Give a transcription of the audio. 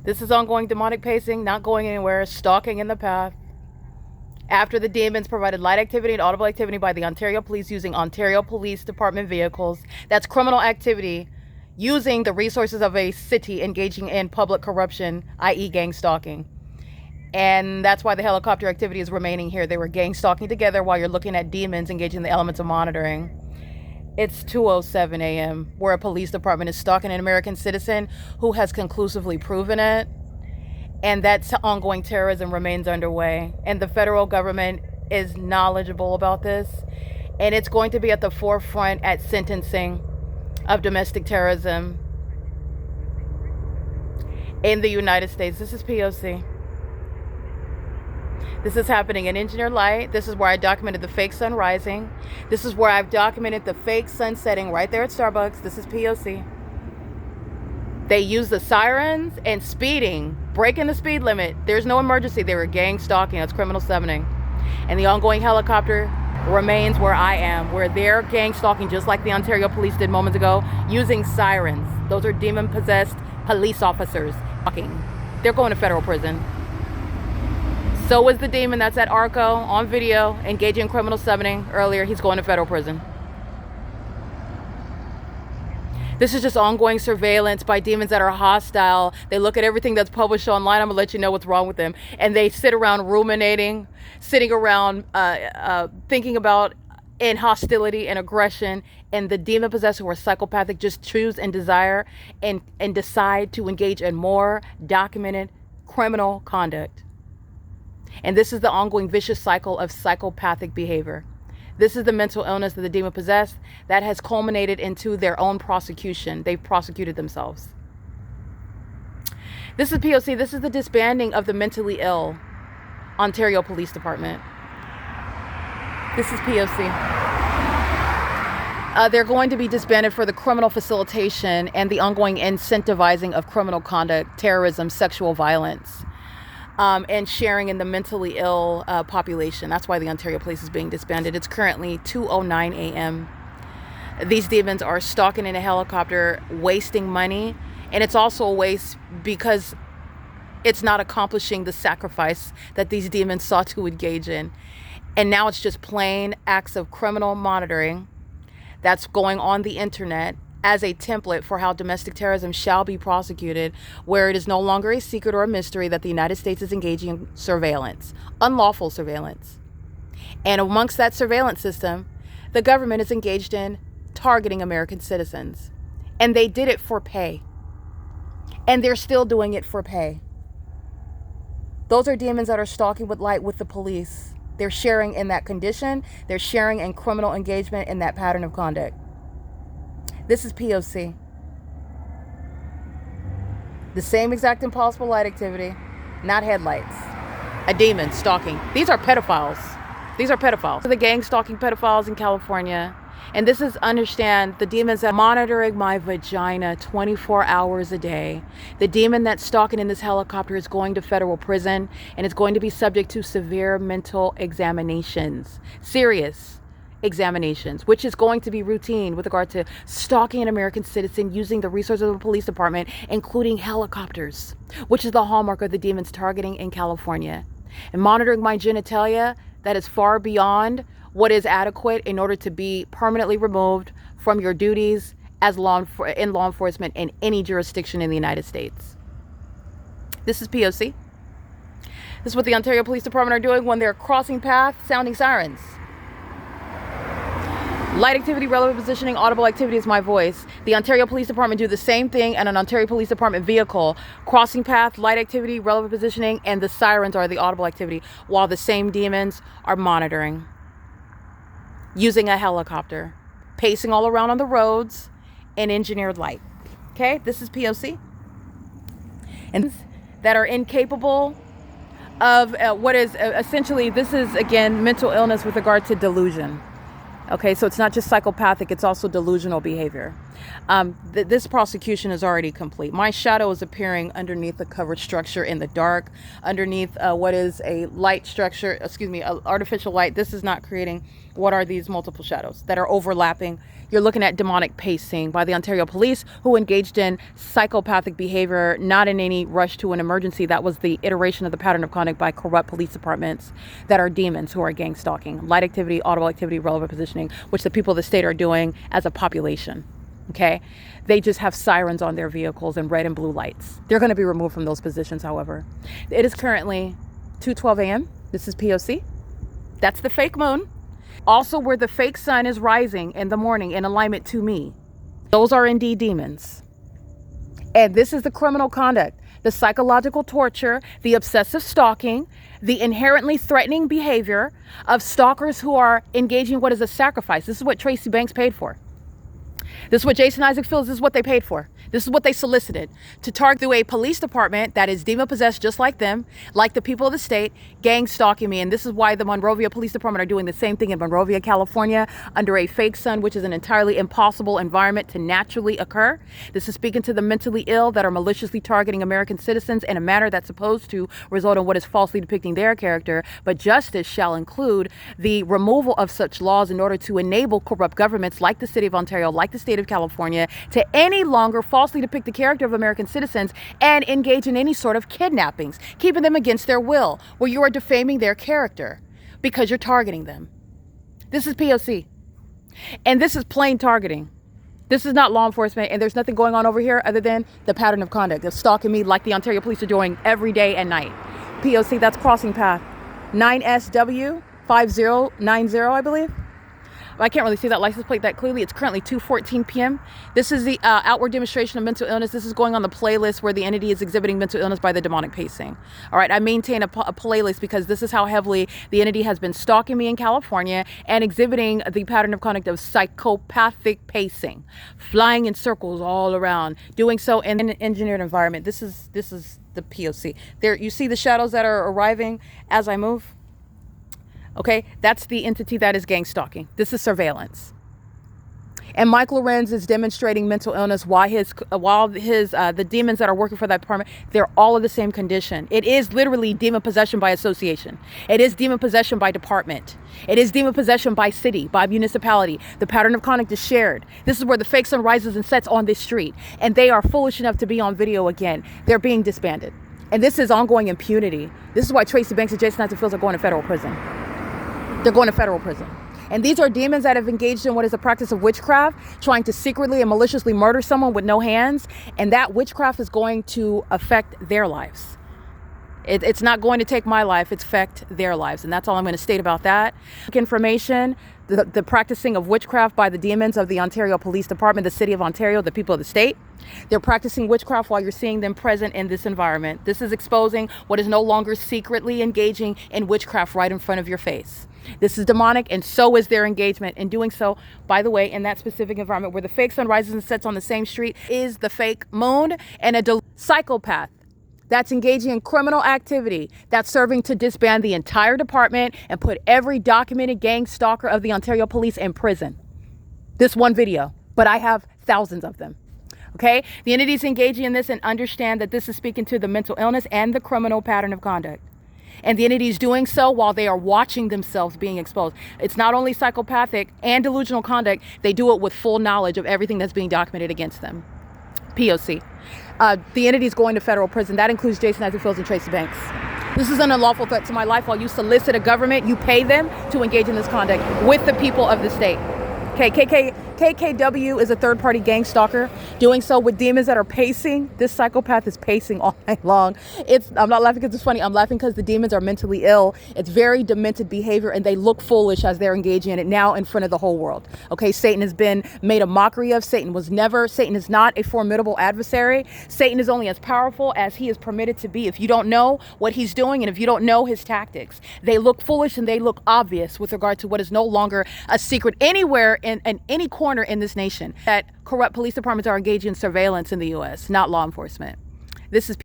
This is ongoing demonic pacing, not going anywhere, stalking in the path. After the demons provided light activity and audible activity by the Ontario Police using Ontario Police Department vehicles. That's criminal activity using the resources of a city engaging in public corruption, i.e. gang stalking. And that's why the helicopter activity is remaining here. They were gang stalking together while you're looking at demons engaging the elements of monitoring. It's 2:07 a.m. where a police department is stalking an American citizen who has conclusively proven it. And that ongoing terrorism remains underway. And the federal government is knowledgeable about this. And it's going to be at the forefront at sentencing of domestic terrorism in the United States. This is P.O.C. This is happening in Engineer Light. This is where I documented the fake sun rising. This is where I've documented the fake sun setting right there at Starbucks. This is P.O.C. They use the sirens and speeding, breaking the speed limit. There's no emergency. They were gang stalking. That's criminal summoning. And the ongoing helicopter remains where I am, where they're gang stalking just like the Ontario Police did moments ago, using sirens. Those are demon-possessed police officers. They're going to federal prison. So is the demon that's at Arco on video, engaging in criminal summoning earlier. He's going to federal prison. This is just ongoing surveillance by demons that are hostile. They look at everything that's published online. I'm going to let you know what's wrong with them. And they sit around ruminating, sitting around thinking about in hostility and aggression. And the demon possessed who are psychopathic just choose and desire and decide to engage in more documented criminal conduct. And this is the ongoing vicious cycle of psychopathic behavior. This is the mental illness that the demon possessed that has culminated into their own prosecution. They've prosecuted themselves. This is P.O.C. This is the disbanding of the mentally ill Ontario Police Department. This is P.O.C. They're going to be disbanded for the criminal facilitation and the ongoing incentivizing of criminal conduct, terrorism, sexual violence. And sharing in the mentally ill population. That's why the Ontario Police is being disbanded. It's currently 2:09 a.m. These demons are stalking in a helicopter, wasting money. And it's also a waste because it's not accomplishing the sacrifice that these demons sought to engage in. And now it's just plain acts of criminal monitoring that's going on the internet as a template for how domestic terrorism shall be prosecuted, where it is no longer a secret or a mystery that the United States is engaging in surveillance, unlawful surveillance. And amongst that surveillance system, the government is engaged in targeting American citizens. And they did it for pay. And they're still doing it for pay. Those are demons that are stalking with light with the police. They're sharing in that condition. They're sharing in criminal engagement in that pattern of conduct. This is P.O.C. The same exact impossible light activity, not headlights. A demon stalking. These are pedophiles. These are pedophiles. The gang stalking pedophiles in California. And this is, understand, the demons that are monitoring my vagina 24 hours a day. The demon that's stalking in this helicopter is going to federal prison and is going to be subject to severe mental examinations. Serious examinations, which is going to be routine with regard to stalking an American citizen using the resources of the police department, including helicopters, which is the hallmark of the demons targeting in California. And monitoring my genitalia, that is far beyond what is adequate in order to be permanently removed from your duties as law enforcement in any jurisdiction in the United States. This is P.O.C. This is what the Ontario Police Department are doing when they're crossing paths, sounding sirens. Light activity, relevant positioning, audible activity is my voice. The Ontario Police Department do the same thing in an Ontario Police Department vehicle. Crossing path, light activity, relevant positioning, and the sirens are the audible activity, while the same demons are monitoring. Using a helicopter, pacing all around on the roads, and engineered light. Okay, this is P.O.C. And that are incapable of what is essentially, this is again mental illness with regard to delusion. Okay, so it's not just psychopathic, it's also delusional behavior. This prosecution is already complete. My shadow is appearing underneath the covered structure in the dark, underneath what is a light structure, artificial light. This is not creating what are these multiple shadows that are overlapping. You're looking at demonic pacing by the Ontario police, who engaged in psychopathic behavior, not in any rush to an emergency. That was the iteration of the pattern of conduct by corrupt police departments that are demons who are gang stalking. Light activity, audible activity, relevant positioning, which the people of the state are doing as a population. Okay, they just have sirens on their vehicles and red and blue lights. They're going to be removed from those positions, however. It is currently 2:12 a.m. This is P.O.C. That's the fake moon. Also where the fake sun is rising in the morning in alignment to me. Those are indeed demons. And this is the criminal conduct, the psychological torture, the obsessive stalking, the inherently threatening behavior of stalkers who are engaging in what is a sacrifice. This is what Tracy Banks paid for. This is what Jason Isaac feels. This is what they paid for. This is what they solicited to target through a police department that is demon possessed just like them, like the people of the state, gang stalking me. And this is why the Monrovia Police Department are doing the same thing in Monrovia, California, under a fake sun, which is an entirely impossible environment to naturally occur. This is speaking to the mentally ill that are maliciously targeting American citizens in a manner that's supposed to result in what is falsely depicting their character. But justice shall include the removal of such laws in order to enable corrupt governments like the city of Ontario, like the state of California, to any longer falsely depict the character of American citizens and engage in any sort of kidnappings, keeping them against their will, where you are defaming their character because you're targeting them. This is POC. And this is plain targeting. This is not law enforcement, and there's nothing going on over here other than the pattern of conduct of stalking me like the Ontario police are doing every day and night. POC, that's crossing path 9SW 5090, I believe. I can't really see that license plate that clearly. It's currently 2:14 p.m. This is the outward demonstration of mental illness. This is going on the playlist where the entity is exhibiting mental illness by the demonic pacing. All right, I maintain a playlist because this is how heavily the entity has been stalking me in California and exhibiting the pattern of conduct of psychopathic pacing, flying in circles all around, doing so in an engineered environment. This is the POC. There, you see the shadows that are arriving as I move. Okay, that's the entity that is gang stalking. This is surveillance. And Mike LORENZ is demonstrating mental illness while the demons that are working for that department, they're all of the same condition. It is literally demon possession by association. It is demon possession by department. It is demon possession by city, by municipality. The pattern of conduct is shared. This is where the fake sun rises and sets on this street. And they are foolish enough to be on video again. They're being disbanded. And this is ongoing impunity. This is why Tracy Banks and Jason Isaac are going to federal prison. They're going to federal prison. And these are demons that have engaged in what is a practice of witchcraft, trying to secretly and maliciously murder someone with no hands. And that witchcraft is going to affect their lives. It's not going to take my life, it's affect their lives. And that's all I'm going to state about that. Information, the practicing of witchcraft by the demons of the Ontario Police Department, the city of Ontario, the people of the state. They're practicing witchcraft while you're seeing them present in this environment. This is exposing what is no longer secretly engaging in witchcraft right in front of your face. This is demonic, and so is their engagement in doing so. By the way, in that specific environment where the fake sun rises and sets on the same street is the fake moon and a psychopath that's engaging in criminal activity that's serving to disband the entire department and put every documented gang stalker of the Ontario police in prison. This one video, but I have thousands of them. Okay, the entities engaging in this and understand that this is speaking to the mental illness and the criminal pattern of conduct. And the entities doing so while they are watching themselves being exposed. It's not only psychopathic and delusional conduct, they do it with full knowledge of everything that's being documented against them. POC. The entity is going to federal prison. That includes Jason Isaac and Tracy Banks. This is an unlawful threat to my life. While you solicit a government, you pay them to engage in this conduct with the people of the state. Okay, KKW is a third-party gang stalker doing so with demons that are pacing. This psychopath is pacing all night long. I'm not laughing because it's funny. I'm laughing because the demons are mentally ill. It's very demented behavior, and they look foolish as they're engaging in it now in front of the whole world. Okay, Satan has been made a mockery of. Satan is not a formidable adversary. Satan is only as powerful as he is permitted to be. If you don't know what he's doing and if you don't know his tactics, they look foolish and they look obvious with regard to what is no longer a secret anywhere in any corner in this nation, that corrupt police departments are engaging in surveillance in the U.S., not law enforcement. This is